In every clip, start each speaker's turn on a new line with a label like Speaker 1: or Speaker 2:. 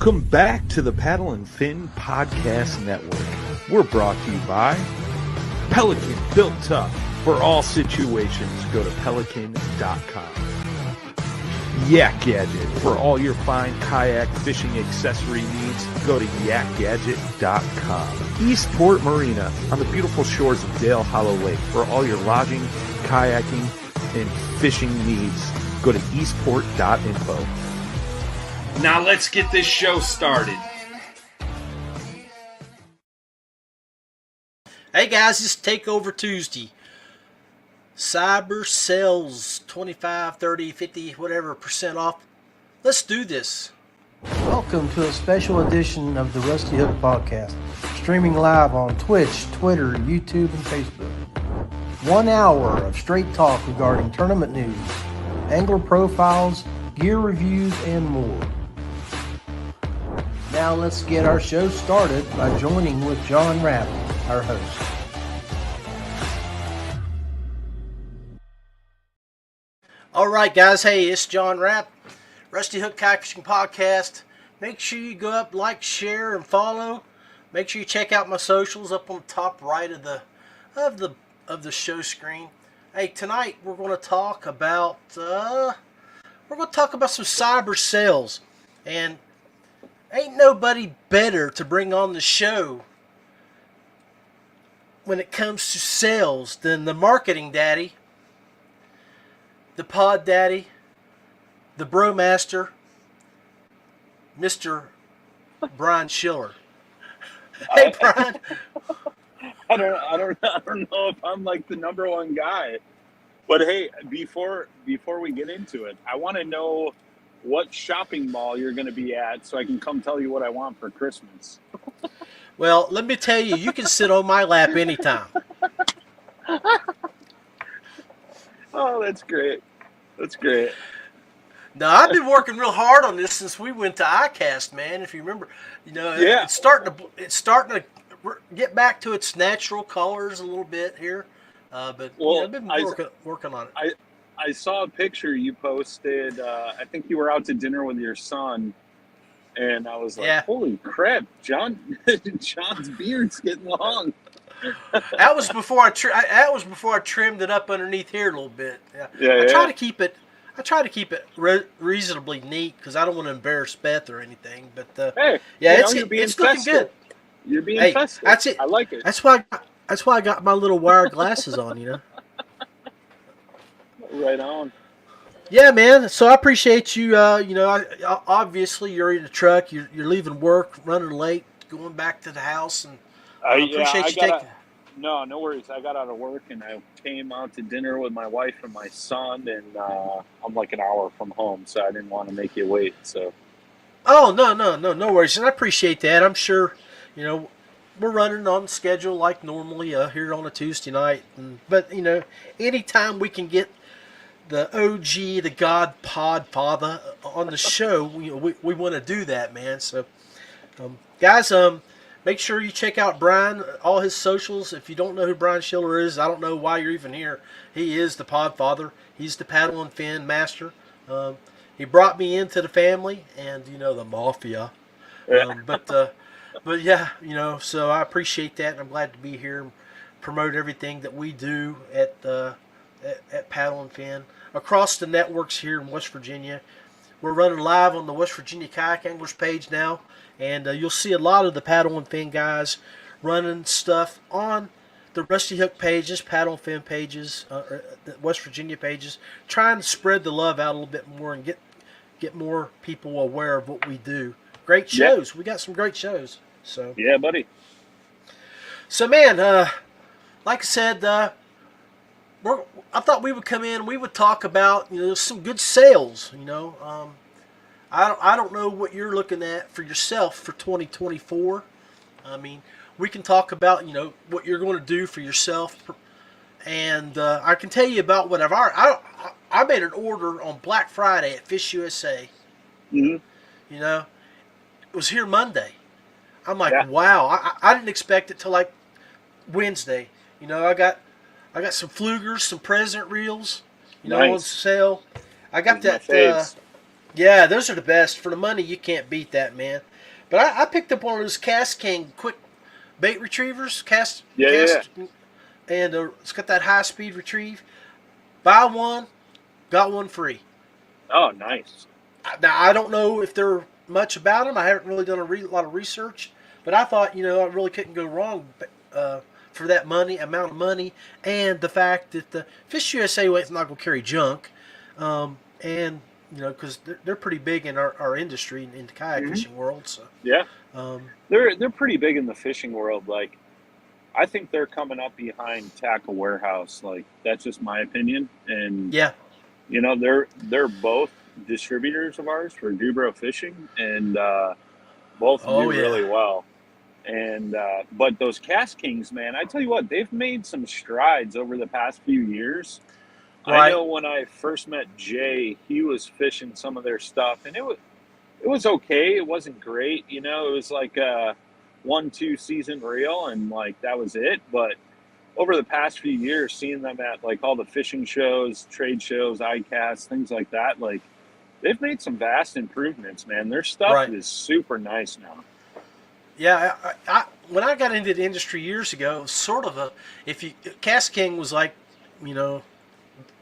Speaker 1: Welcome back to the Paddle and Fin Podcast Network. We're brought to you by Pelican, built tough for all situations. Go to pelican.com. YakGadget, for all your fine kayak fishing accessory needs. Go to YakGadget.com. Eastport Marina, on the beautiful shores of Dale Hollow Lake. For all your lodging, kayaking, and fishing needs, go to eastport.info.
Speaker 2: Now let's get this show started.
Speaker 3: Hey guys, it's Takeover Tuesday. Cyber sales 25, 30, 50, whatever percent off. Let's do this.
Speaker 4: Welcome to a special edition of the Rusty Hook Podcast, streaming live on Twitch, Twitter, YouTube, and Facebook. 1 hour of straight talk regarding tournament news, angler profiles, gear reviews, and more. Now let's get our show started by joining with John Rapp, our host.
Speaker 3: All right, guys. Hey, it's John Rapp, Rusty Hook Kayak Fishing Podcast. Make sure you go up, like, share, and follow. Make sure you check out my socials up on the top right of the show screen. Hey, tonight we're going to talk about some cyber sales, and ain't nobody better to bring on the show when it comes to sales than the marketing daddy, the pod daddy, the bro master, Mr. Brian Schiller. Hey, Brian.
Speaker 5: I don't know if I'm like the number one guy, but hey, before we get into it, I want to know what shopping mall you're going to be at so I can come tell you what I want for Christmas.
Speaker 3: Well, let me tell you, you can sit on my lap anytime.
Speaker 5: Oh, that's great. That's great.
Speaker 3: Now, I've been working real hard on this since we went to ICAST, man. If you remember,
Speaker 5: Yeah.
Speaker 3: it's starting to get back to its natural colors a little bit here. But I've been working on it.
Speaker 5: I saw a picture you posted. I think you were out to dinner with your son, and I was like,
Speaker 3: Yeah.
Speaker 5: "Holy crap, John's beard's getting long."
Speaker 3: That was before I trimmed it up underneath here a little bit. I try to keep it. Reasonably neat because I don't want to embarrass Beth or anything. But
Speaker 5: Hey,
Speaker 3: it's
Speaker 5: looking
Speaker 3: festive. Good.
Speaker 5: You're being
Speaker 3: Hey,
Speaker 5: festive.
Speaker 3: that's it.
Speaker 5: I like it.
Speaker 3: That's why I got my little wire glasses on.
Speaker 5: Right on.
Speaker 3: Yeah, man. So I appreciate you. Obviously you're in the truck. You're leaving work, running late, going back to the house, and I appreciate you taking.
Speaker 5: No worries. I got out of work and I came out to dinner with my wife and my son, and I'm like an hour from home, so I didn't want to make you wait. So. Oh
Speaker 3: no worries, and I appreciate that. I'm sure, we're running on schedule like normally here on a Tuesday night, but anytime we can get the OG, the God Pod Father on the show, we want to do that, man. So, guys, make sure you check out Brian, all his socials. If you don't know who Brian Schiller is, I don't know why you're even here. He is the Pod Father. He's the paddle and fin master. He brought me into the family and, the mafia. But yeah, so I appreciate that, and I'm glad to be here and promote everything that we do at Paddle and Fin across the networks here in West Virginia. We're running live on the West Virginia Kayak Anglers page now, and you'll see a lot of the Paddle and Fin guys running stuff on the Rusty Hook pages, Paddle and Fin pages, the West Virginia pages, trying to spread the love out a little bit more and get more people aware of what we do. Great shows. Yep. We got some great shows. So
Speaker 5: yeah, buddy.
Speaker 3: So man, like I said, I thought we would come in and we would talk about some good sales. I don't know what you're looking at for yourself for 2024. I mean, we can talk about what you're going to do for yourself, and I can tell you about what I made an order on Black Friday at Fish USA.
Speaker 5: Mm-hmm.
Speaker 3: It was here Monday. I'm like, wow! I didn't expect it till like Wednesday. I got some flugers, some present reels,
Speaker 5: nice.
Speaker 3: On sale. I got
Speaker 5: those
Speaker 3: that. Yeah, those are the best for the money. You can't beat that, man. But I picked up one of those Cast King quick bait retrievers.
Speaker 5: Yeah.
Speaker 3: And it's got that high speed retrieve. Buy one, got one free.
Speaker 5: Oh, nice.
Speaker 3: Now I don't know if they're much about them. I haven't really done a lot of research, but I thought I really couldn't go wrong for that amount of money, and the fact that the Fish USA is not going to carry junk, and because they're pretty big in our industry in the kayak fishing world. So
Speaker 5: yeah, they're pretty big in the fishing world. Like, I think they're coming up behind Tackle Warehouse. Like, that's just my opinion. And
Speaker 3: yeah,
Speaker 5: they're both distributors of ours for DuBro Fishing, and both do really well. And but those Cast Kings, man, I tell you what, they've made some strides over the past few years. Right. I know when I first met Jay, he was fishing some of their stuff, and it was okay. It wasn't great, It was like a 1-2 season reel, and like that was it. But over the past few years, seeing them at like all the fishing shows, trade shows, ICAST, things like that, like they've made some vast improvements, man. Their stuff is super nice now.
Speaker 3: Yeah, I when I got into the industry years ago, it was sort of Cast King was like,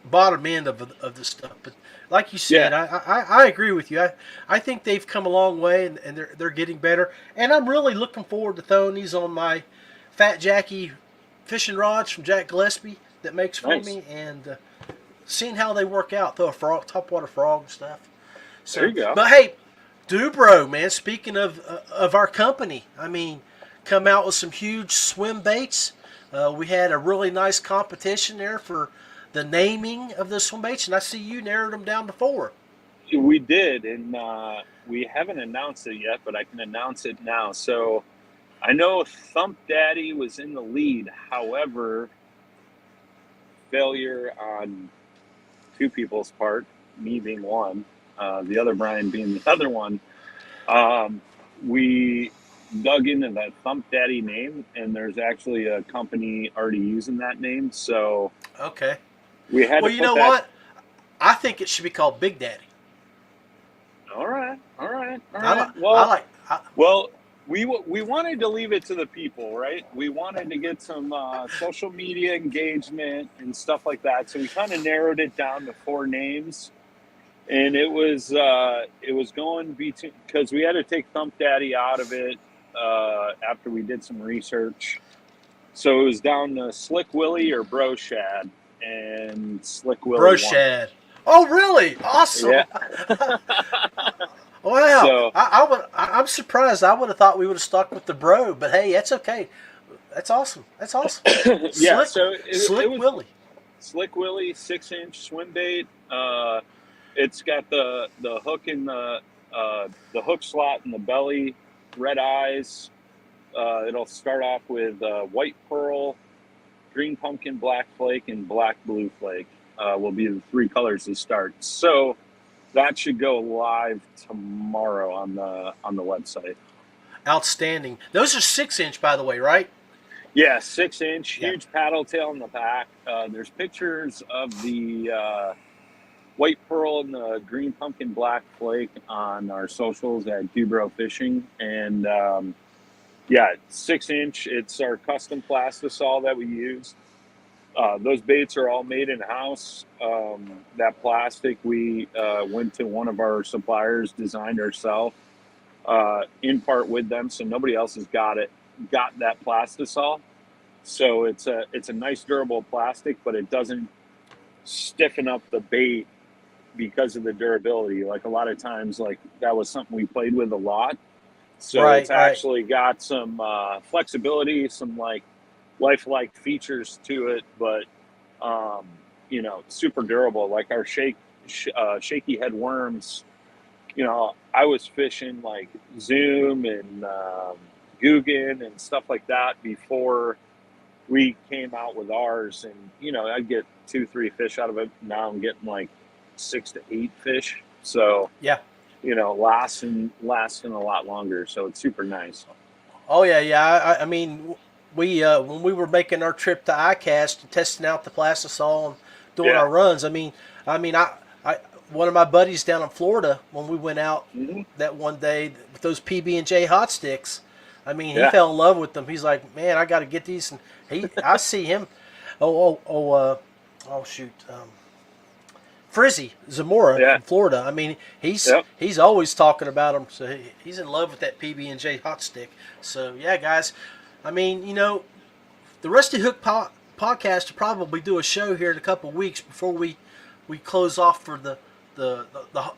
Speaker 3: bottom end of the stuff. But like you said, I agree with you. I think they've come a long way, and they're getting better. And I'm really looking forward to throwing these on my Fat Jackie fishing rods from Jack Gillespie that makes for me, and seeing how they work out. Throw a topwater frog and stuff. So,
Speaker 5: there you go.
Speaker 3: But hey, DuBro, man, speaking of our company, come out with some huge swim baits. We had a really nice competition there for the naming of the swim baits, and I see you narrowed them down to 4.
Speaker 5: We did, and we haven't announced it yet, but I can announce it now. So I know Thump Daddy was in the lead. However, failure on 2 people's part, me being one, the other Brian being the other one. We dug into that Thump Daddy name, and there's actually a company already using that name. So
Speaker 3: okay,
Speaker 5: we had.
Speaker 3: Well,
Speaker 5: to
Speaker 3: you know what? I think it should be called Big Daddy.
Speaker 5: All right.
Speaker 3: Well,
Speaker 5: we wanted to leave it to the people, right? We wanted to get some social media engagement and stuff like that. So we kind of narrowed it down to 4 names. And it was going between, because we had to take Thump Daddy out of it after we did some research. So it was down to Slick Willie or Bro Shad, and Slick Willie
Speaker 3: Bro
Speaker 5: won.
Speaker 3: Shad. Oh, really? Awesome. Yeah. Wow. So, I'm surprised. I would have thought we would have stuck with the Bro, but hey, that's okay. That's awesome.
Speaker 5: Yeah.
Speaker 3: Slick Willie.
Speaker 5: Slick Willie, 6-inch swim bait. It's got the hook in the hook slot in the belly, red eyes. It'll start off with white pearl, green pumpkin, black flake, and black blue flake. Will be the 3 colors to start. So that should go live tomorrow on the website.
Speaker 3: Outstanding. Those are 6-inch, by the way, right?
Speaker 5: Yeah, 6-inch, huge paddle tail in the back. There's pictures of the white pearl and the green pumpkin black flake on our socials at DuBro Fishing. And 6-inch. It's our custom plastisol that we use. Those baits are all made in-house. That plastic we went to one of our suppliers, designed ourselves, in part with them, so nobody else has got that plastisol. So it's a nice durable plastic, but it doesn't stiffen up the bait because of the durability. Like a lot of times, like that was something we played with a lot. So it's actually got some flexibility, some like lifelike features to it, but super durable. Like our shaky head worms, I was fishing like Zoom and Guggen and stuff like that before we came out with ours, and I'd get 2-3 fish out of it. Now I'm getting like 6 to 8 fish. So lasting a lot longer. So it's super nice.
Speaker 3: Oh yeah. I mean, we when we were making our trip to ICAST and testing out the plastisol and doing our runs, I one of my buddies down in Florida, when we went out that one day with those PB&J hot sticks, I mean, he fell in love with them. He's like, man, I got to get these. And I see him. Shoot. Frizzy Zamora from Florida. I mean, he's always talking about them. So he's in love with that PB&J hot stick. So yeah, guys. I mean, the Rusty Hook podcast will probably do a show here in a couple of weeks before we close off for the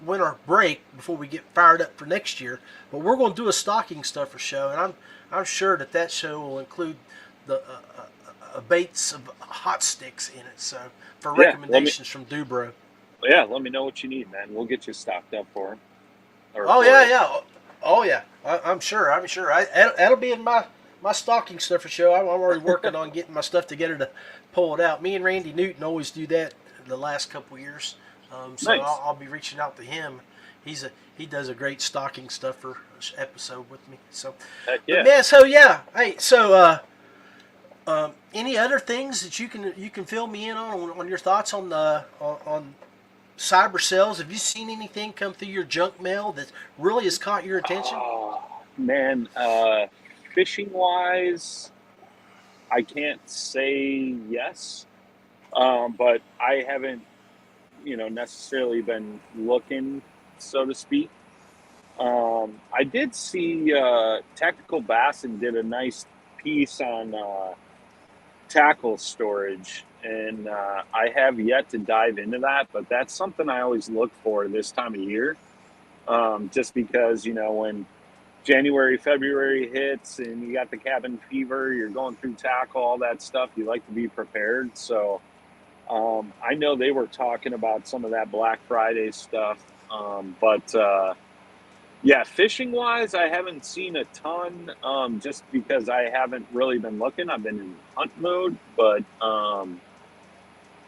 Speaker 3: winter break, before we get fired up for next year. But we're going to do a stocking stuffer show, and I'm sure that show will include the baits of hot sticks in it. So for recommendations from DuBro.
Speaker 5: Yeah, let me know what you need, man. We'll get you stocked up for them.
Speaker 3: I'm sure. That'll be in my stocking stuffer show. I'm already working on getting my stuff together to pull it out. Me and Randy Newton always do that the last couple years. So nice. I'll be reaching out to him. He does a great stocking stuffer episode with me. So
Speaker 5: yeah.
Speaker 3: Man, so yeah. Hey, so any other things that you can fill me in on your thoughts on on cyber sales? Have you seen anything come through your junk mail that really has caught your attention?
Speaker 5: Oh, man, fishing wise, I can't say yes, but I haven't, necessarily been looking, so to speak. I did see Tactical Bassin did a nice piece on tackle storage, and I have yet to dive into that, but that's something I always look for this time of year, just because, when January, February hits and you got the cabin fever, you're going through tackle, all that stuff, you like to be prepared. So I know they were talking about some of that Black Friday stuff, but yeah, fishing wise, I haven't seen a ton, just because I haven't really been looking. I've been in hunt mode, but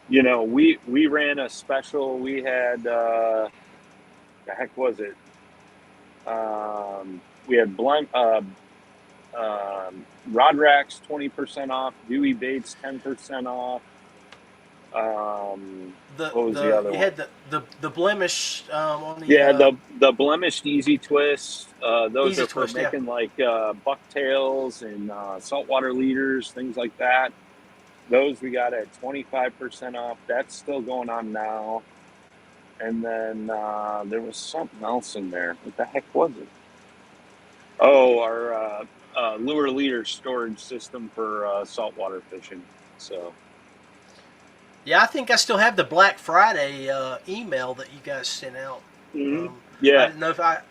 Speaker 5: we ran a special. We had the heck was it? We had rod racks 20% off, Dewey baits 10% off. What was the other one?
Speaker 3: You had the blemish on the
Speaker 5: the blemished easy twist. Those
Speaker 3: easy
Speaker 5: are for
Speaker 3: twist,
Speaker 5: making like bucktails and saltwater leaders, things like that. Those we got at 25% off. That's still going on now. And then there was something else in there. What the heck was it? Oh, our lure leader storage system for saltwater fishing. So.
Speaker 3: Yeah, I think I still have the Black Friday email that you guys sent out.
Speaker 5: Mm-hmm.
Speaker 3: I didn't know if I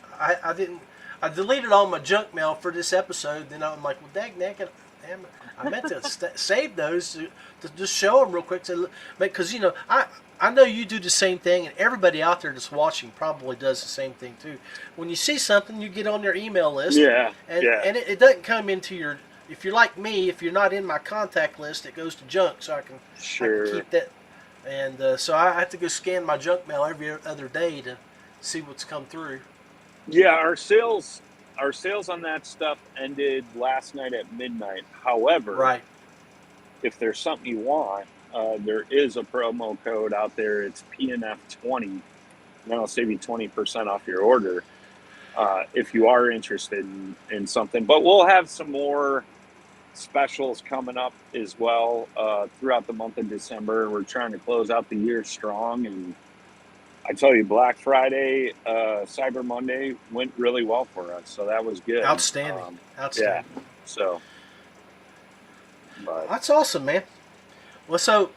Speaker 3: didn't. I deleted all my junk mail for this episode. Then I'm like, well, dang, I meant to save those to just show them real quick. Because I know you do the same thing, and everybody out there that's watching probably does the same thing too. When you see something, you get on your email list.
Speaker 5: And
Speaker 3: it doesn't come into your. If you're like me, if you're not in my contact list, it goes to junk, so I can keep that. And so I have to go scan my junk mail every other day to see what's come through.
Speaker 5: Yeah, our sales on that stuff ended last night at midnight. However, if there's something you want, there is a promo code out there. It's PNF20, and that'll save you 20% off your order if you are interested in something. But we'll have some more specials coming up as well throughout the month of December. We're trying to close out the year strong, and I tell you, Black Friday, Cyber Monday went really well for us, so that was good.
Speaker 3: Outstanding.
Speaker 5: Yeah, so
Speaker 3: that's awesome, man. Well, so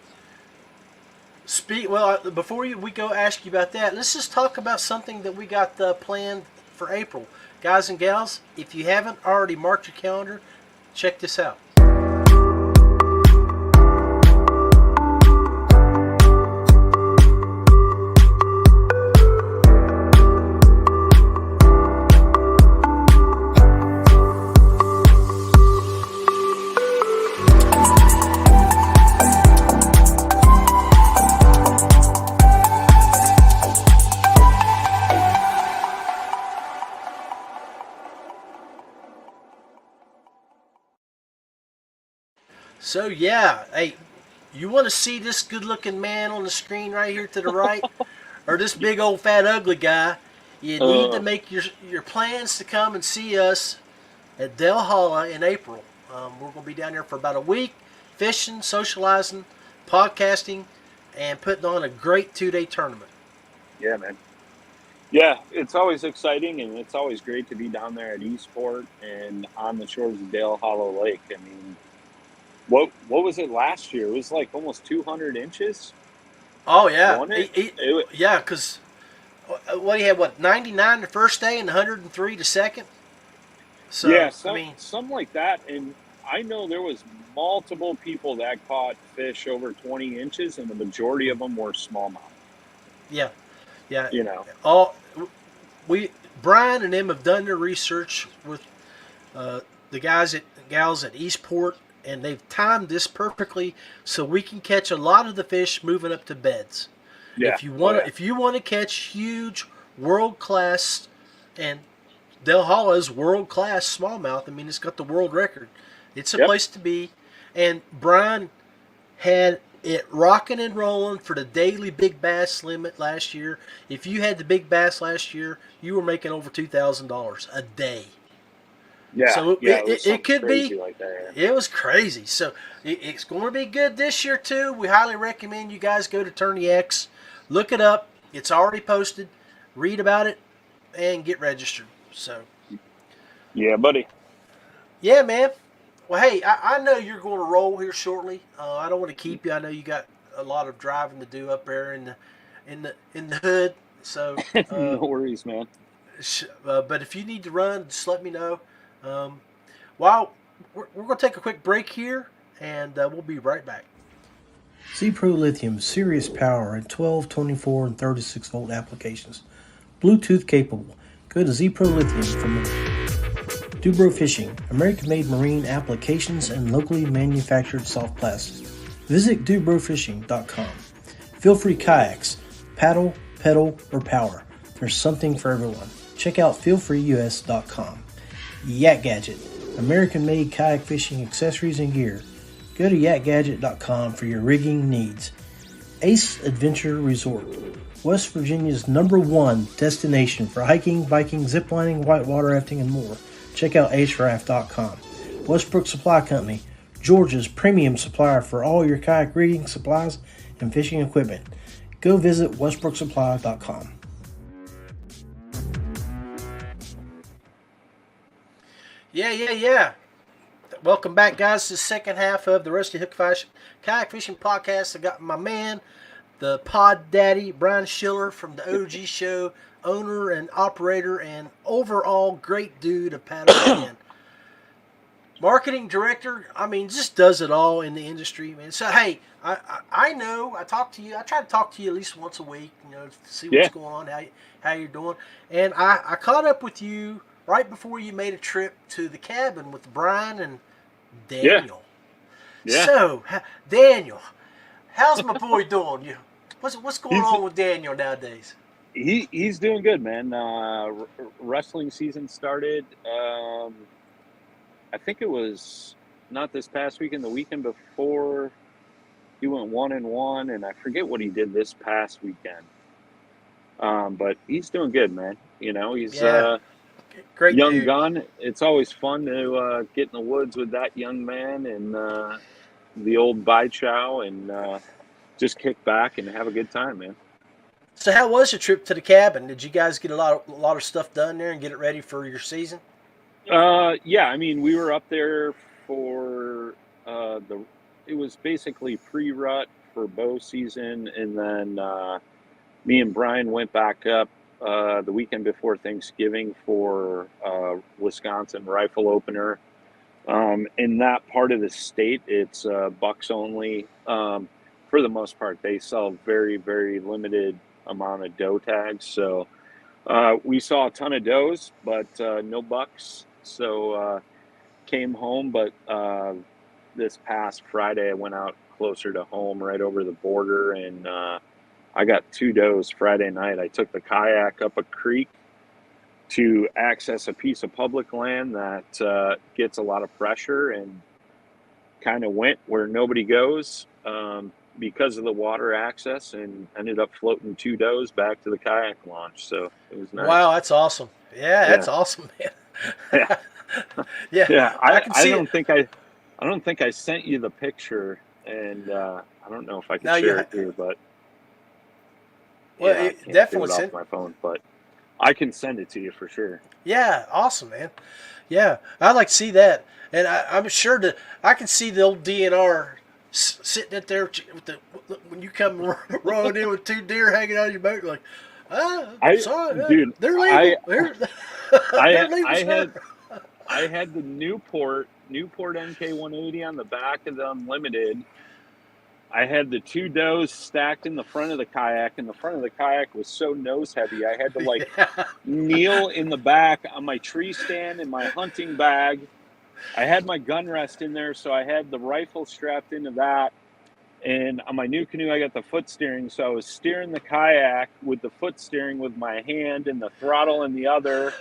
Speaker 3: before we go ask you about that, let's just talk about something that we got planned for April. Guys and gals, if you haven't already marked your calendar, check this out. So yeah, hey, you want to see this good-looking man on the screen right here to the right? or this big old fat ugly guy, you need to make your plans to come and see us at Del Holla in April. We're going to be down there for about a week, fishing, socializing, podcasting, and putting on a great 2-day tournament.
Speaker 5: Yeah, man. Yeah, it's always exciting, and it's always great to be down there at Eastport and on the shores of Dale Hollow Lake. I mean, what was it last year? It was like almost 200 inches.
Speaker 3: Oh, yeah.
Speaker 5: Wasn't it?
Speaker 3: Yeah, because what he had, 99 the first day and 103 the second? So,
Speaker 5: yeah, something like that. And I know there was multiple people that caught fish over 20 inches, and the majority of them were smallmouth.
Speaker 3: Yeah.
Speaker 5: You know.
Speaker 3: Brian and them have done their research with the gals at Eastport, and they've timed this perfectly so we can catch a lot of the fish moving up to beds.
Speaker 5: Yeah.
Speaker 3: If you want to catch huge world class, and Del Holla is world class smallmouth. I mean, it's got the world record. It's a place to be. And Brian had it rocking and rolling for the daily big bass limit last year. If you had the big bass last year, you were making over $2,000 a day.
Speaker 5: Yeah,
Speaker 3: so it could be
Speaker 5: like that,
Speaker 3: It was crazy. So it's going to be good this year too. We highly recommend you guys go to Tourney X, look it up. It's already posted. Read about it and get registered. So
Speaker 5: yeah, buddy.
Speaker 3: Yeah, man. Well, hey, I know you're going to roll here shortly. I don't want to keep you. I know you got a lot of driving to do up there in the hood. So
Speaker 5: no worries, man.
Speaker 3: But if you need to run, just let me know. While we're going to take a quick break here, and we'll be right back.
Speaker 4: ZPRO Lithium, serious power in 12, 24, and 36 volt applications. Bluetooth capable. Go to ZPRO Lithium for more. DuBro Fishing, American-made marine applications and locally manufactured soft plastics. Visit DuBroFishing.com. Feelfree Kayaks, paddle, pedal, or power. There's something for everyone. Check out feelfreeus.com. YakGadget, American-made kayak fishing accessories and gear. Go to YakGadget.com for your rigging needs. Ace Adventure Resort, West Virginia's #1 destination for hiking, biking, ziplining, whitewater rafting, and more. Check out aceraft.com. Westbrook Supply Co, Georgia's premium supplier for all your kayak rigging supplies and fishing equipment. Go visit westbrooksupply.com.
Speaker 3: Yeah. Welcome back, guys, to the second half of the Rusty Hook Kayak Fishing Podcast. I got my man, the pod daddy, Brian Schiller from the OG Show, owner and operator and overall great dude of Paddle Man. Marketing director, I mean, just does it all in the industry, man. So, hey, I know, I talk to you, I try to talk to you at least once a week, to see what's going on, how you're doing. And I caught up with you right before you made a trip to the cabin with Brian and Daniel.
Speaker 5: Yeah.
Speaker 3: So, Daniel, how's my boy doing? What's going on with Daniel nowadays?
Speaker 5: He's doing good, man. Wrestling season started. I think it was not this past weekend, the weekend before. He went 1-1, and I forget what he did this past weekend. But he's doing good, man. He's
Speaker 3: great
Speaker 5: young
Speaker 3: dude.
Speaker 5: gun. It's always fun to get in the woods with that young man and the old Bai Chow and just kick back and have a good time, man.
Speaker 3: So how was your trip to the cabin? Did you guys get a lot of stuff done there and get it ready for your season?
Speaker 5: Yeah, I mean, we were up there for it was basically pre-rut for bow season, and then me and Brian went back up the weekend before Thanksgiving for Wisconsin rifle opener. In that part of the state, it's bucks only. For the most part, they sell very, very limited amount of doe tags. So we saw a ton of does, but no bucks. So came home, but this past Friday, I went out closer to home, right over the border, and I got 2 does Friday night. I took the kayak up a creek to access a piece of public land that gets a lot of pressure and kind of went where nobody goes. because of the water access, and ended up floating 2 does back to the kayak launch. So it was nice.
Speaker 3: Wow, that's awesome. Yeah, that's awesome, man.
Speaker 5: Yeah.
Speaker 3: Yeah,
Speaker 5: Yeah.
Speaker 3: I can
Speaker 5: I
Speaker 3: see it.
Speaker 5: don't think I sent you the picture, and I don't know if I can
Speaker 3: No,
Speaker 5: share it here, but
Speaker 3: well,
Speaker 5: yeah, I
Speaker 3: it
Speaker 5: can't do
Speaker 3: definitely
Speaker 5: it off my phone, but I can send it to you for sure.
Speaker 3: Yeah, awesome, man. Yeah, I'd like to see that, and I'm sure that I can see the old DNR sitting up there with when you come rowing in with 2 deer hanging out of your boat, like,
Speaker 5: I,
Speaker 3: sorry,
Speaker 5: dude,
Speaker 3: they're legal. They're legal, sir.
Speaker 5: I had the Newport NK180 on the back of the Unlimited. I had the 2 does stacked in the front of the kayak, and the front of the kayak was so nose heavy. I had to like
Speaker 3: Yeah.
Speaker 5: kneel in the back on my tree stand and my hunting bag. I had my gun rest in there, so I had the rifle strapped into that. And on my new canoe, I got the foot steering, so I was steering the kayak with the foot steering with my hand and the throttle in the other.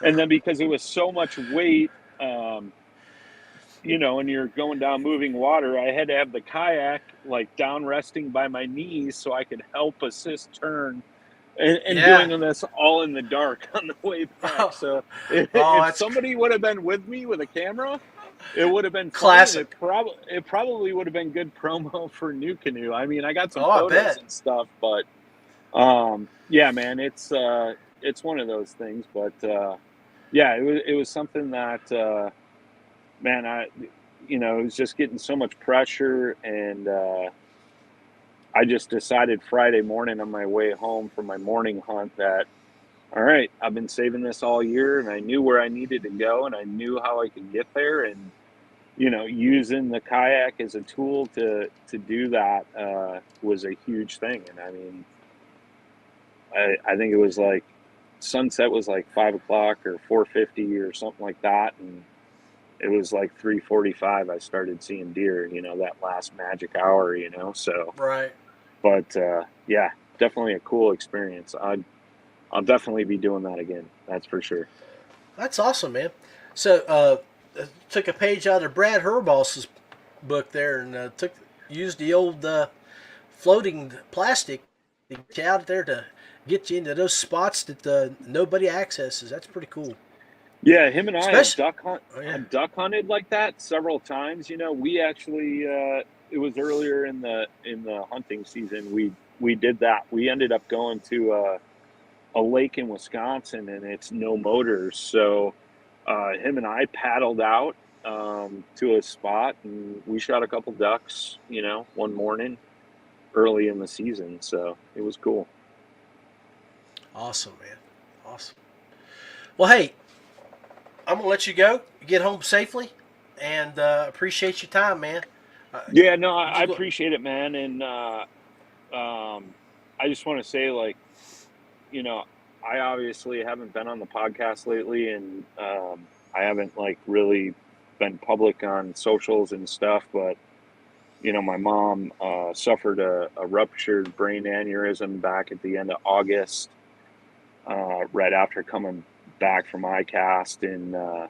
Speaker 5: And then because it was so much weight, and you're going down moving water, I had to have the kayak like down resting by my knees so I could help assist turn, and
Speaker 3: Yeah.
Speaker 5: doing this all in the dark on the way back. So if
Speaker 3: That's
Speaker 5: somebody would have been with me with a camera, it would have been funny, and
Speaker 3: classic.
Speaker 5: it probably would have been good promo for New Canoe. I mean, I got some
Speaker 3: I
Speaker 5: photos
Speaker 3: bet.
Speaker 5: and stuff, but yeah, man, it's one of those things. But yeah, it was something that man, it was just getting so much pressure, and I just decided Friday morning on my way home from my morning hunt that, all right, I've been saving this all year, and I knew where I needed to go, and I knew how I could get there, and using the kayak as a tool to do that was a huge thing. And I mean, I think it was like sunset was like 5 o'clock or 4:50 or something like that, and it was like 3:45. I started seeing deer. That last magic hour. So,
Speaker 3: Right.
Speaker 5: but yeah, definitely a cool experience. I'll definitely be doing that again. That's for sure.
Speaker 3: That's awesome, man. So, took a page out of Brad Herboss's book there, and used the old floating plastic to get you out there to get you into those spots that nobody accesses. That's pretty cool.
Speaker 5: Yeah, him and I have
Speaker 3: Oh, yeah.
Speaker 5: duck hunted like that several times. We actually it was earlier in the hunting season. We did that. We ended up going to a lake in Wisconsin, and it's no motors. So him and I paddled out to a spot, and we shot a couple ducks. One morning early in the season. So it was cool.
Speaker 3: Awesome, man. Awesome. Well, hey, I'm gonna let you go. Get home safely, and appreciate your time, man.
Speaker 5: Yeah, no, I appreciate it, man. And I just want to say, like, I obviously haven't been on the podcast lately, and I haven't like really been public on socials and stuff. But my mom suffered a ruptured brain aneurysm back at the end of August, right after coming back from ICAST, and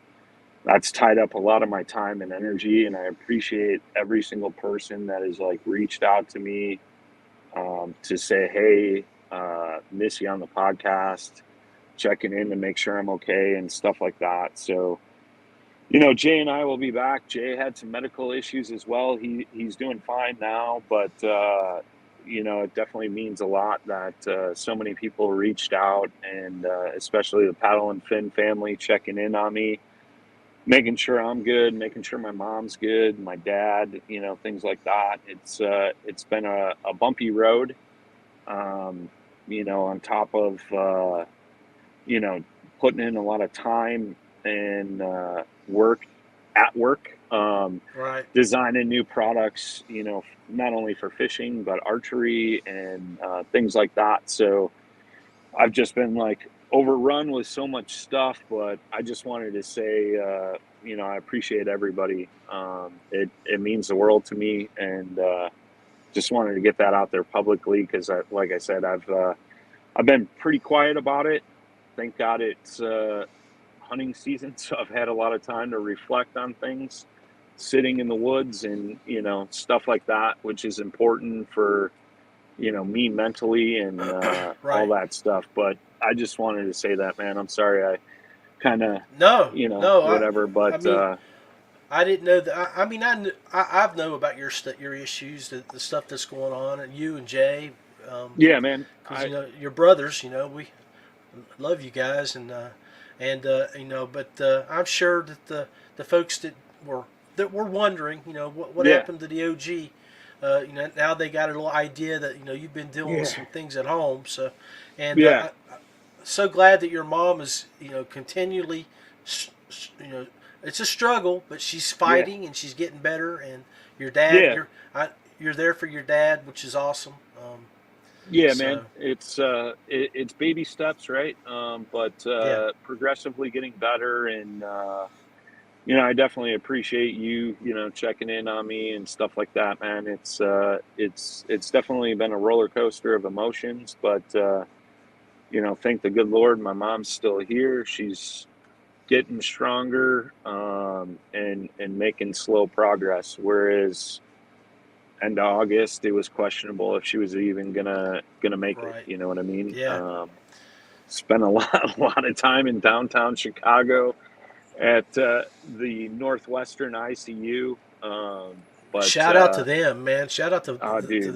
Speaker 5: that's tied up a lot of my time and energy. And I appreciate every single person that has like reached out to me to say, hey, miss you on the podcast, checking in to make sure I'm okay and stuff like that. So, Jay and I will be back. Jay had some medical issues as well. He's doing fine now, but it definitely means a lot that so many people reached out, and especially the Paddle and Fin family checking in on me, making sure I'm good, making sure my mom's good, my dad, things like that. It's been a bumpy road, on top of, putting in a lot of time and work,
Speaker 3: Right.
Speaker 5: designing new products, not only for fishing, but archery and things like that. So I've just been like overrun with so much stuff, but I just wanted to say, I appreciate everybody. It means the world to me, and just wanted to get that out there publicly because, like I said, I've been pretty quiet about it. Thank God it's hunting season, so I've had a lot of time to reflect on things. sitting in the woods and, stuff like that, which is important for, me mentally and all
Speaker 3: Right.
Speaker 5: that stuff. But I just wanted to say that, man. I'm sorry I kind of,
Speaker 3: No,
Speaker 5: whatever. But
Speaker 3: I didn't know that. I mean, I've known about your issues, the stuff that's going on, and you and Jay.
Speaker 5: Yeah, man.
Speaker 3: Because your brothers. We love you guys, and but I'm sure that the folks that were wondering, what happened to the OG. Now they got a little idea that you've been dealing with some things at home. So, and I'm so glad that your mom is continually, it's a struggle, but she's fighting and she's getting better. And your dad, you're there for your dad, which is awesome.
Speaker 5: Man, it's baby steps, right? But progressively getting better, and I definitely appreciate you, checking in on me and stuff like that, man. It's definitely been a roller coaster of emotions, but thank the good Lord, my mom's still here. She's getting stronger, and making slow progress. Whereas end of August, it was questionable if she was even gonna make it. You know what I mean?
Speaker 3: Yeah.
Speaker 5: Spent a lot of time in downtown Chicago at the Northwestern ICU. But
Speaker 3: shout out to them, man. Shout out to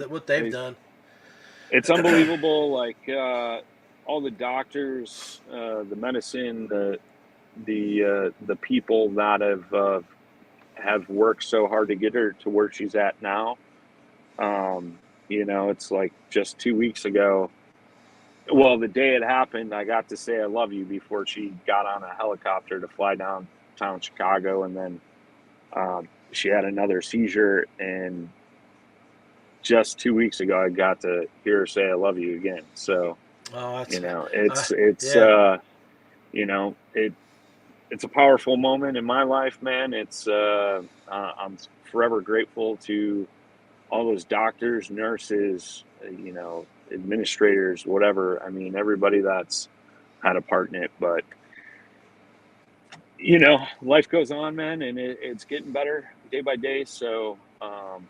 Speaker 3: what they've done.
Speaker 5: It's unbelievable. Like all the doctors, the medicine, the people that have worked so hard to get her to where she's at now. It's like just 2 weeks ago. Well, the day it happened, I got to say I love you before she got on a helicopter to fly downtown Chicago, and then she had another seizure, and just 2 weeks ago I got to hear her say I love you again. So it's a powerful moment in my life, man. I'm forever grateful to all those doctors, nurses, administrators, whatever. I mean, everybody that's had a part in it. But life goes on, man, and it's getting better day by day. So,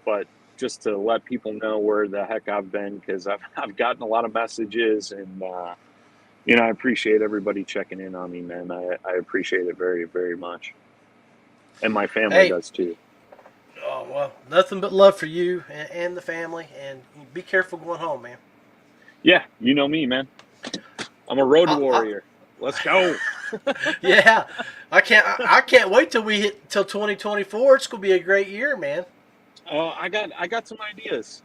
Speaker 5: but just to let people know where the heck I've been, because I've gotten a lot of messages, and I appreciate everybody checking in on me, man. I appreciate it very, very much, and my family does too.
Speaker 3: Oh, well, nothing but love for you and the family, and be careful going home, man.
Speaker 5: Yeah, you know me, man. I'm a road warrior. Let's go.
Speaker 3: Yeah, I can't wait till we hit 2024. It's gonna be a great year, man.
Speaker 5: Oh, I got some ideas.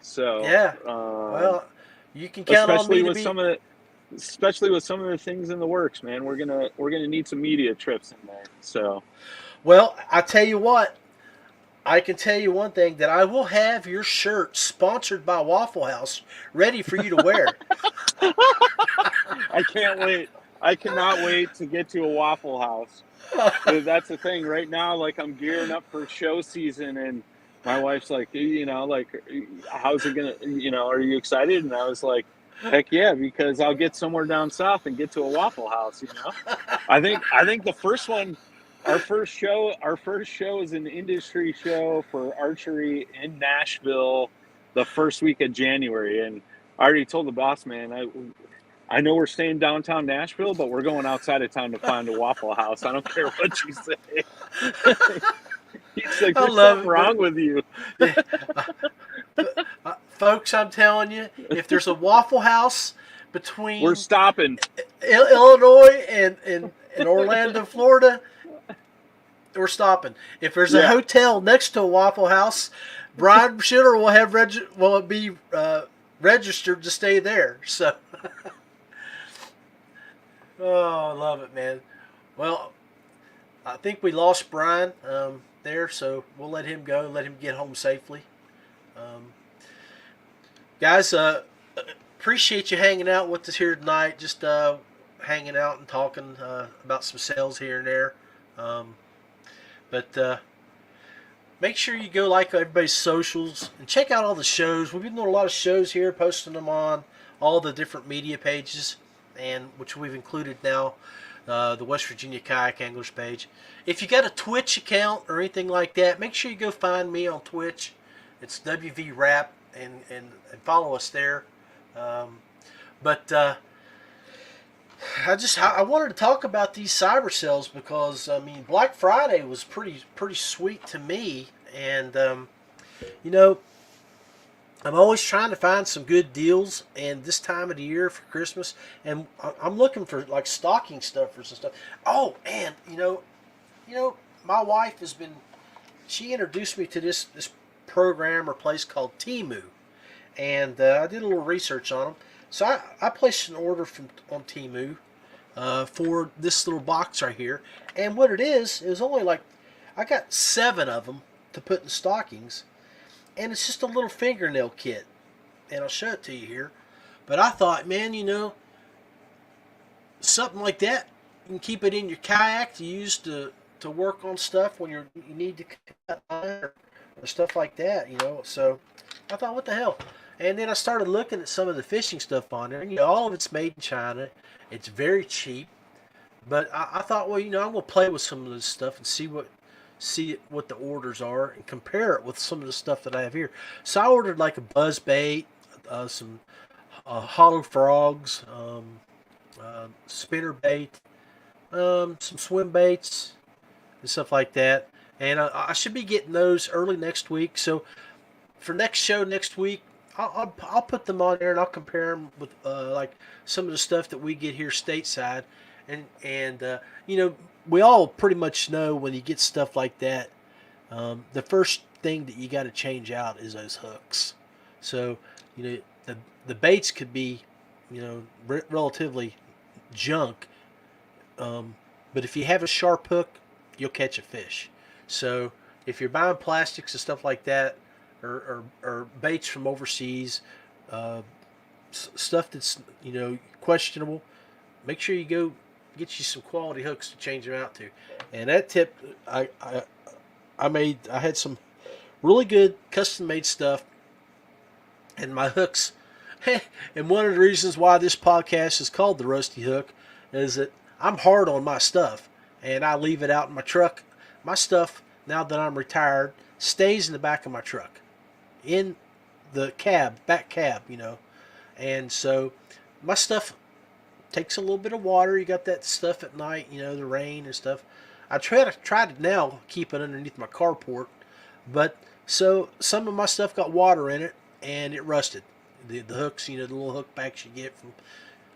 Speaker 5: So
Speaker 3: yeah. Well, you can count on me
Speaker 5: especially with some of the things in the works, man. We're gonna need some media trips in there. So,
Speaker 3: well, I tell you what. I can tell you one thing, that I will have your shirt sponsored by Waffle House ready for you to wear.
Speaker 5: I can't wait. I cannot wait to get to a Waffle House. That's the thing right now. Like, I'm gearing up for show season, and my wife's like, how's it gonna, are you excited? And I was like, heck yeah, because I'll get somewhere down south and get to a Waffle House. I think the first one. Our first show is an industry show for archery in Nashville the first week of January. And I already told the boss man, I know we're staying downtown Nashville, but we're going outside of town to find a Waffle House. I don't care what you say. He's like, there's something wrong with you.
Speaker 3: Folks, I'm telling you, if there's a Waffle House between...
Speaker 5: We're stopping.
Speaker 3: Illinois and Orlando, Florida... We're stopping. If there's a hotel next to a Waffle House, Brian Schiller will be registered to stay there. So, I love it, man. Well, I think we lost Brian there, so we'll let him go. Let him get home safely. Guys, appreciate you hanging out with us here tonight. Just hanging out and talking about some sales here and there. But make sure you go like everybody's socials and check out all the shows. We've been doing a lot of shows here, posting them on all the different media pages, and which we've included now the West Virginia Kayak Anglers page. If you got a Twitch account or anything like that, make sure you go find me on Twitch. It's WV Rapp, and follow us there. But I wanted to talk about these cyber sales because I mean Black Friday was pretty sweet to me, and you know, I'm always trying to find some good deals, and this time of the year for Christmas, and I'm looking for like stocking stuffers and stuff. Oh, and you know, my wife she introduced me to this program or place called Temu, and I did a little research on them. So I placed an order on Temu for this little box right here, and what it is only like I got 7 of them to put in stockings, and it's just a little fingernail kit, and I'll show it to you here. But I thought, man, you know, something like that, you can keep it in your kayak to use to work on stuff when you need to cut line or stuff like that, you know. So I thought, what the hell? And then I started looking at some of the fishing stuff on there, and you know, all of it's made in China. It's very cheap, but I thought, well, you know, I'm gonna play with some of this stuff and see what the orders are and compare it with some of the stuff that I have here. So I ordered like a buzz bait, some hollow frogs, spinner bait, some swim baits and stuff like that. And I should be getting those early next week. So for next show next week, I'll put them on there and I'll compare them with like some of the stuff that we get here stateside, and you know, we all pretty much know when you get stuff like that, the first thing that you got to change out is those hooks. So you know, the baits could be, you know, relatively junk, but if you have a sharp hook, you'll catch a fish. So if you're buying plastics and stuff like that, or baits from overseas, stuff that's, you know, questionable, make sure you go get you some quality hooks to change them out to. And that tip, I had some really good custom made stuff, and my hooks. And one of the reasons why this podcast is called The Rusty Hook is that I'm hard on my stuff, and I leave it out in my truck. My stuff, now that I'm retired, stays in the back of my truck, in the back cab, you know. And so my stuff takes a little bit of water. You got that stuff at night, you know, the rain and stuff. I try to now keep it underneath my carport, but so some of my stuff got water in it and it rusted. The hooks, you know, the little hook backs you get from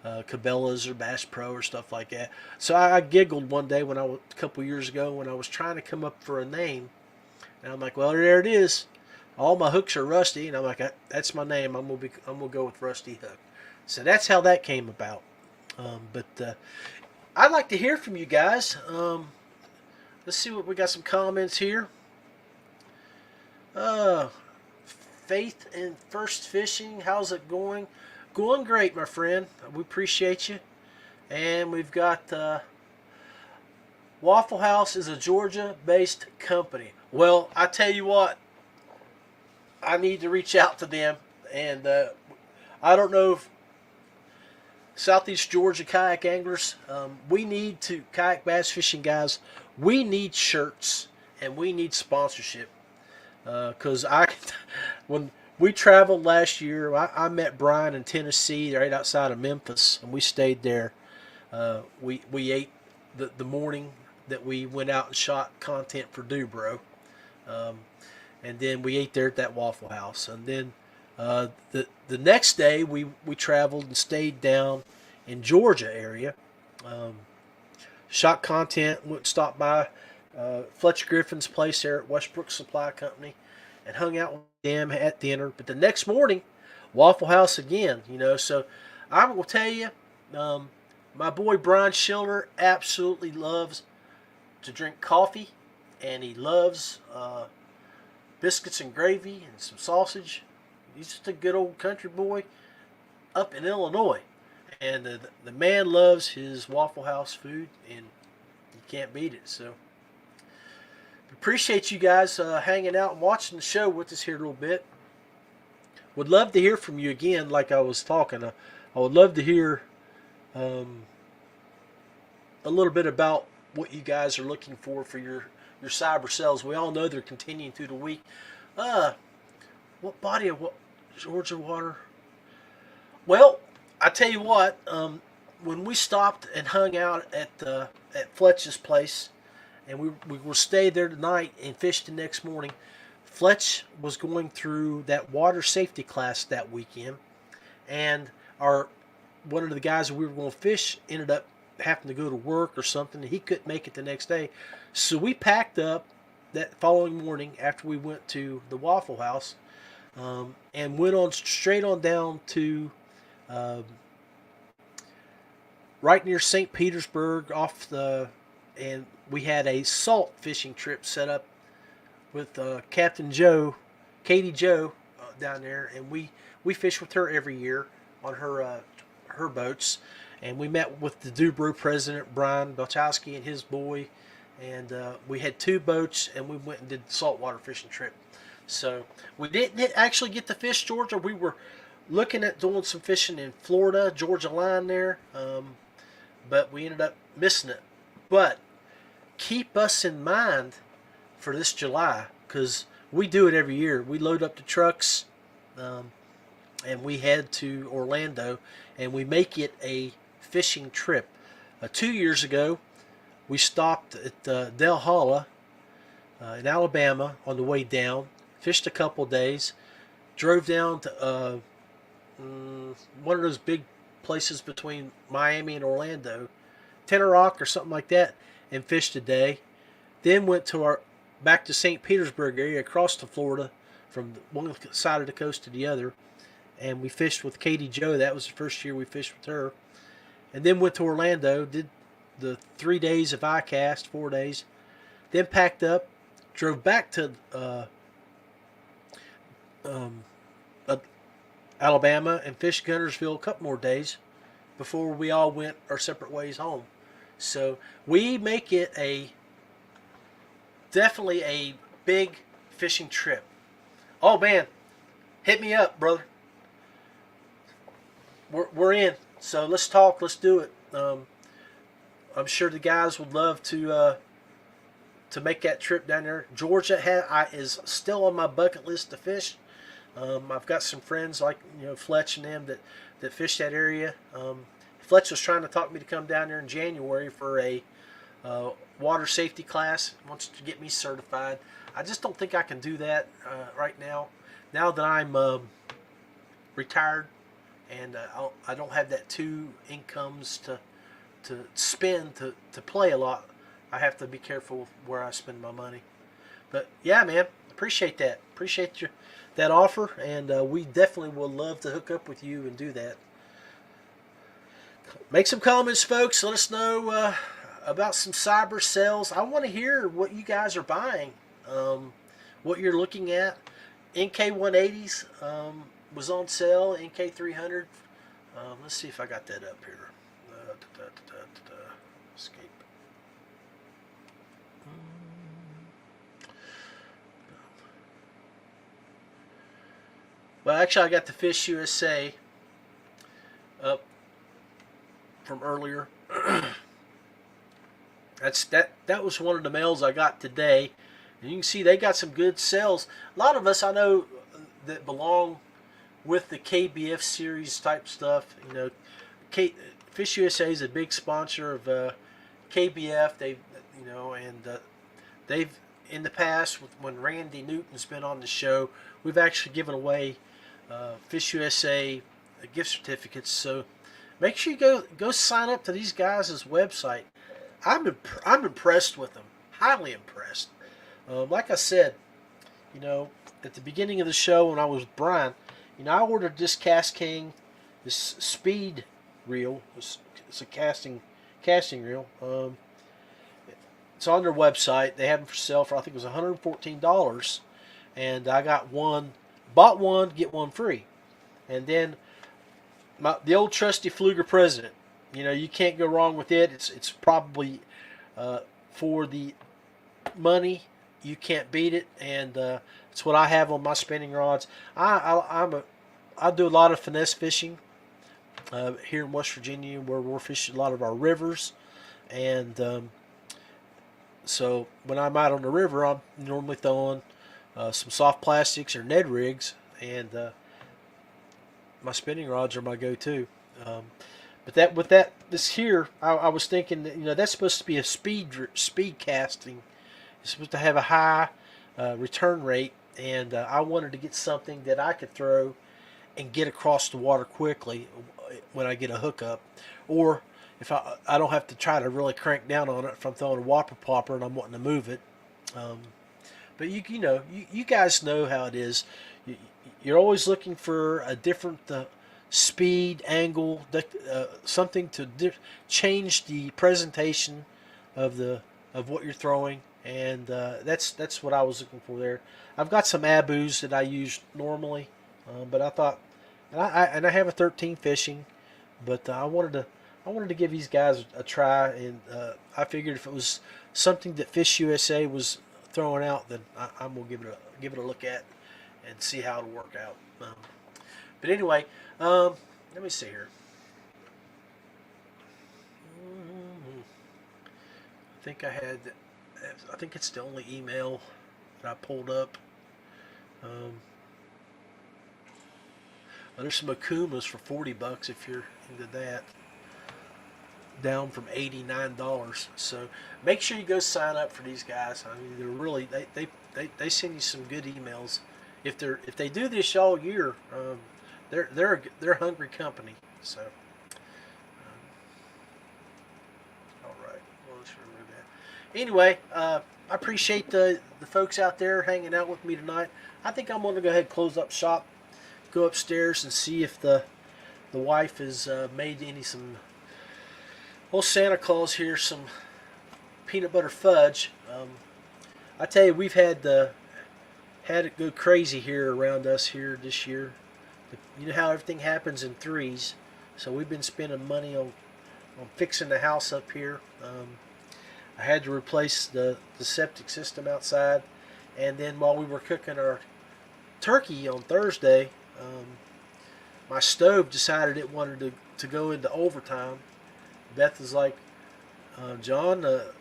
Speaker 3: Cabela's or Bass Pro or stuff like that. So I giggled one day a couple years ago when I was trying to come up for a name, and I'm like, well, there it is. All my hooks are rusty, and I'm like, that's my name. I'm gonna go with Rusty Hook. So that's how that came about. But I'd like to hear from you guys. Let's see what we got. Some comments here. Faith in First Fishing, how's it going? Going great, my friend. We appreciate you. And we've got Waffle House is a Georgia-based company. Well, I tell you what, I need to reach out to them, and I don't know if Southeast Georgia kayak anglers, we need to, kayak bass fishing guys, we need shirts and we need sponsorship, because when we traveled last year, I met Brian in Tennessee, right outside of Memphis, and we stayed there. We ate the morning that we went out and shot content for DuBro. And then we ate there at that Waffle House. And then the next day we traveled and stayed down in Georgia area. Shot content, went stopped by Fletcher Griffin's place there at Westbrook Supply Company and hung out with them at dinner. But the next morning, Waffle House again, you know. So I will tell you, my boy Brian Schiller absolutely loves to drink coffee, and he loves biscuits and gravy and some sausage. He's just a good old country boy up in Illinois, and the man loves his Waffle House food, and you can't beat it. So appreciate you guys hanging out and watching the show with us here a little bit. Would love to hear from you again, like I was talking. I would love to hear a a little bit about what you guys are looking for your cyber sales. We all know they're continuing through the week. What body of Georgia water? Well, I tell you what, when we stopped and hung out at Fletch's place, and we were stayed there tonight and fished the next morning, Fletch was going through that water safety class that weekend, and one of the guys that we were going to fish ended up having to go to work or something. He couldn't make it the next day, so we packed up that following morning after we went to the Waffle House, and went on straight on down to right near St. Petersburg and we had a salt fishing trip set up with Captain Joe, Katie Joe, down there, and we fish with her every year on her boats, and we met with the DuBro president Brian Belchowski and his boy, and we had 2 boats, and we went and did the saltwater fishing trip. So we didn't actually get to fish Georgia. We were looking at doing some fishing in Florida, Georgia line there, but we ended up missing it. But keep us in mind for this July, because we do it every year. We load up the trucks, and we head to Orlando, and we make it a fishing trip. 2 years ago, we stopped at Del Holla in Alabama on the way down, fished a couple days, drove down to one of those big places between Miami and Orlando, Tenor Rock or something like that, and fished a day. Then went back to St. Petersburg area, across to Florida, from one side of the coast to the other, and we fished with Katie Joe. That was the first year we fished with her. And then went to Orlando, did the 3 days of ICAST, 4 days, then packed up, drove back to Alabama and fished Guntersville a couple more days before we all went our separate ways home. So we make it definitely a big fishing trip. Oh man, hit me up, brother. We're in. So let's talk. Let's do it. I'm sure the guys would love to make that trip down there. Georgia is still on my bucket list to fish. I've got some friends like Fletch and them that fish that area. Fletch was trying to talk me to come down there in January for a water safety class. He wants to get me certified. I just don't think I can do that right now. Now that I'm retired and I don't have that 2 incomes to spend to play a lot, I have to be careful where I spend my money. But yeah, man, appreciate that. Appreciate that offer, and we definitely will love to hook up with you and do that. Make some comments, folks. Let us know about some cyber sales. I want to hear what you guys are buying, what you're looking at. NK180s was on sale. NK300. Let's see if I got that up here. Escape. Well, actually, I got the Fish USA up from earlier. That was one of the mails I got today, and you can see they got some good sales. A lot of us I know that belong with the KBF series type stuff. Fish USA is a big sponsor of KBF. They've in the past, when Randy Newton's been on the show, we've actually given away Fish USA gift certificates. So make sure you go sign up to these guys' website. I'm impressed with them, highly impressed. Like I said, at the beginning of the show when I was with Brian, I ordered this Cast King, this speed reel. It's a casting reel. It's on their website. They have them for sale for, I think it was $114, and I bought one, get one free. And then the old trusty Fluger President. You can't go wrong with it. It's probably for the money, you can't beat it, and it's what I have on my spinning rods. I do a lot of finesse fishing here in West Virginia, where we're fishing a lot of our rivers, And so when I'm out on the river, I'm normally throwing some soft plastics or Ned rigs, and my spinning rods are my go-to. But this here, I was thinking that, that's supposed to be a speed casting. It's supposed to have a high return rate, and I wanted to get something that I could throw and get across the water quickly when I get a hookup, or if I don't have to try to really crank down on it if I'm throwing a whopper plopper and I'm wanting to move it. But you guys know how it is. You're always looking for a different speed, angle, something to change the presentation of what you're throwing, and that's what I was looking for there. I've got some Abus that I use normally, but I thought, and I have a 13 fishing, but I wanted to give these guys a try, and I figured if it was something that Fish USA was throwing out, then I'm gonna give it a look at and see how it'll work out. But anyway, let me see here. I think it's the only email that I pulled up. There's some Akumas for $40 if you're into that. Down from $89. So make sure you go sign up for these guys. I mean, they're really they send you some good emails. If they do this all year, they're a hungry company. So all right, well, let's remove that. Anyway, I appreciate the folks out there hanging out with me tonight. I think I'm going to go ahead and close up shop, go upstairs and see if the wife has made some. Well, Santa Claus here, some peanut butter fudge. I tell you, we've had it go crazy here around us here this year. You know how everything happens in threes, so we've been spending money on fixing the house up here. I had to replace the septic system outside, and then while we were cooking our turkey on Thursday, my stove decided it wanted to go into overtime. Beth was like, John, the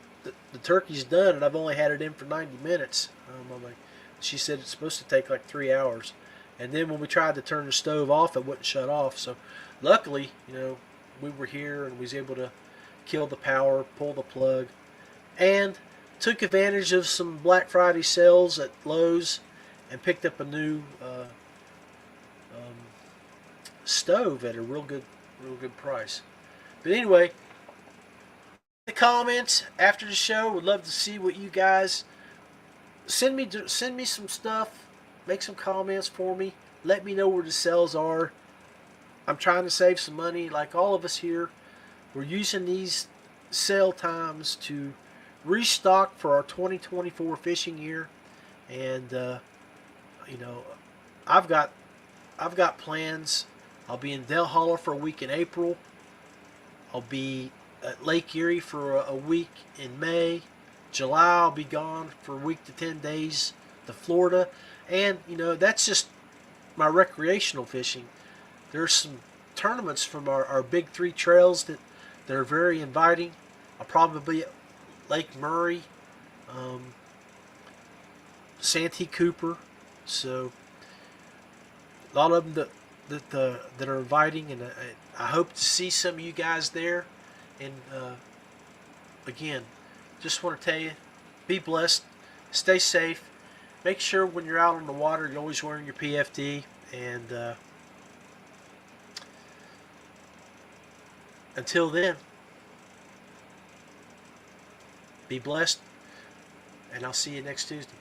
Speaker 3: turkey's done, and I've only had it in for 90 minutes. I'm like, she said it's supposed to take like 3 hours. And then when we tried to turn the stove off, it wouldn't shut off. So luckily, we were here and we was able to kill the power, pull the plug, and took advantage of some Black Friday sales at Lowe's and picked up a new stove at a real good price. But anyway, the comments after the show, would love to see what you guys send me some stuff. Make some comments for me. Let me know where the sales are. I'm trying to save some money, like all of us here. We're using these sale times to restock for our 2024 fishing year, and I've got plans. I'll be in Del Hollow for a week in April. I'll be at Lake Erie for a week in May. July I'll be gone for a week to 10 days to Florida. And, that's just my recreational fishing. There's some tournaments from our big three trails that are very inviting. I'll probably be at Lake Murray, Santee Cooper. So a lot of them that are inviting, and I hope to see some of you guys there. And again, just want to tell you, be blessed, stay safe. Make sure when you're out on the water, you're always wearing your PFD. And until then, be blessed, and I'll see you next Tuesday.